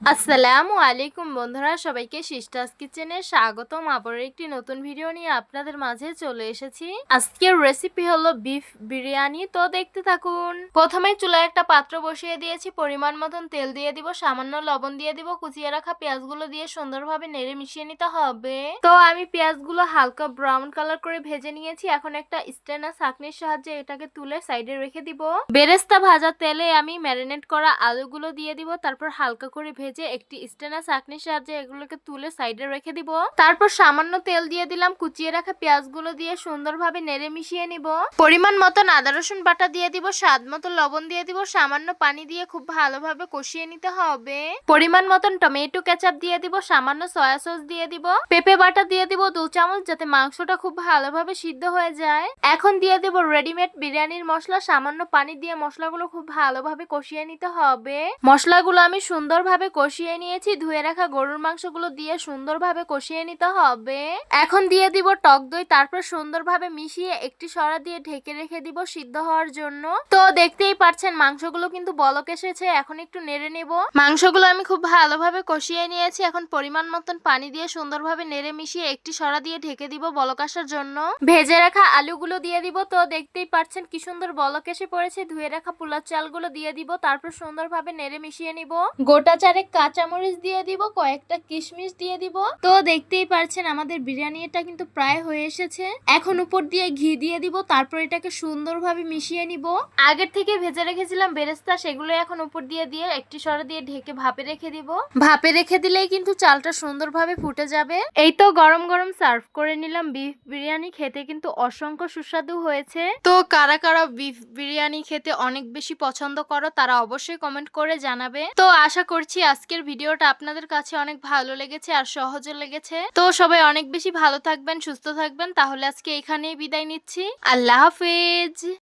আসসালামু আলাইকুম বন্ধুরা, সবাইকে সিস্টার্স কিচেনে স্বাগতম। আবার একটি নতুন ভিডিও নিয়ে আপনাদের মাঝে চলে এসেছি। আজকের রেসিপি হলো বিফ বিরিয়ানি, তো দেখতে থাকুন। প্রথমে চুলায় একটা পাত্র বসিয়ে দিয়েছি, পরিমাণ মতন তেল দিয়ে দিব, সামান্য লবণ দিয়ে দিব, কুচিয়ে রাখা পেঁয়াজগুলো দিয়ে সুন্দরভাবে নেড়ে মিশিয়ে নিতে হবে। তো আমি পেঁয়াজগুলো হালকা ব্রাউন কালার করে ভেজে নিয়েছি। এখন একটা স্ট্যান্ডার ছাঁকনির সাহায্যে এটাকে তুলে সাইডে রেখে দিব। বেরেস্তা ভাজা তেলে আমি ম্যারিনেট করা আলুগুলো দিয়ে দিব, তারপর হালকা করে ভেজে একটি স্ট্যান্ডার ছাঁকনির সাহায্যে এগুলোকে তুলে সাইডে রেখে দিব। তারপর সামান্য তেল দিয়ে দিলাম, কুচিয়ে রাখা পেঁয়াজগুলো দিয়ে সুন্দরভাবে নেড়ে মিশিয়ে নিব। পরিমাণ মতন আদা রসুন বাটা দিয়ে দিব, স্বাদ মতো লবণ দিয়ে দিব, সামান্য পানি দিয়ে খুব ভালোভাবে কষিয়ে নিতে হবে। পরিমাণ মতন টমেটো কেচাপ দিয়ে দিব, সামান্য সয়া সস দিয়ে দিব, পেঁপে বাটা দিয়ে দিব 2 চামচ, যাতে মাংসটা খুব ভালোভাবে সিদ্ধ হয়ে যায়। এখন দিয়ে দেব রেডিমেড বিরিয়ানির মশলা, সামান্য পানি দিয়ে মশলাগুলো খুব ভালোভাবে কষিয়ে নিতে হবে। মশলাগুলো আমি সুন্দরভাবে কষিয়ে নিয়েছি। ধুয়ে রাখা গরুর মাংসগুলো দিয়ে সুন্দরভাবে কষিয়ে নিতে হবে। এখন দিয়ে দিব টক দই, তারপর সুন্দরভাবে মিশিয়ে একটি সরা দিয়ে ঢেকে রেখে দিব সিদ্ধ হওয়ার জন্য। তো দেখতেই পাচ্ছেন মাংসগুলো কিন্তু বলক এসেছে। এখন একটু নেড়ে নেব। মাংসগুলো আমি খুব ভালোভাবে কষিয়ে নিয়েছি। এখন পরিমাণ মতন পানি দিয়ে সুন্দরভাবে নেড়ে মিশিয়ে একটি সরা দিয়ে ঢেকে দিব বলক আসার জন্য। ভেজে রাখা আলুগুলো দিয়ে দিব। তো দেখতেই পাচ্ছেন কি সুন্দর বলক এসে পড়েছে। ধুয়ে রাখা পোলার চালগুলো দিয়ে দিব, তারপর সুন্দরভাবে নেড়ে মিশিয়ে নিব। গোটা চারেক কাঁচামরিচ দিয়ে দিব, কয়েকটা কিশমিশ দিয়ে দিব। তো দেখতেই পাচ্ছেন আমাদের বিরিয়ানিটা কিন্তু প্রায় হয়ে এসেছে। এখন উপর দিয়ে ঘি দিয়ে দিব, তারপর এটাকে সুন্দরভাবে মিশিয়ে নিব। আগের থেকে ভেজে রেখেছিলাম বেরেস্তা, সেগুলো এখন উপর দিয়ে একটি সরা দিয়ে ঢেকে ভাপে রেখে দিব। ভাপে রেখে দিলেই কিন্তু চালটা সুন্দরভাবে ফুটে যাবে। এই তো গরম গরম সার্ভ করে নিলাম বিফ বিরিয়ানি। খেতে কিন্তু অসংখ্য সুস্বাদু হয়েছে। তো কারা কারা বিফ বিরিয়ানি খেতে অনেক বেশি পছন্দ করো তারা অবশ্যই কমেন্ট করে জানাবে। তো আশা করছি আজকের ভিডিওটা আপনাদের কাছে অনেক ভালো লেগেছে আর সহজও লেগেছে। তো সবাই অনেক বেশি ভালো থাকবেন, সুস্থ থাকবেন। তাহলে আজকে এখানেই বিদায় নিচ্ছি। আল্লাহ হাফেজ।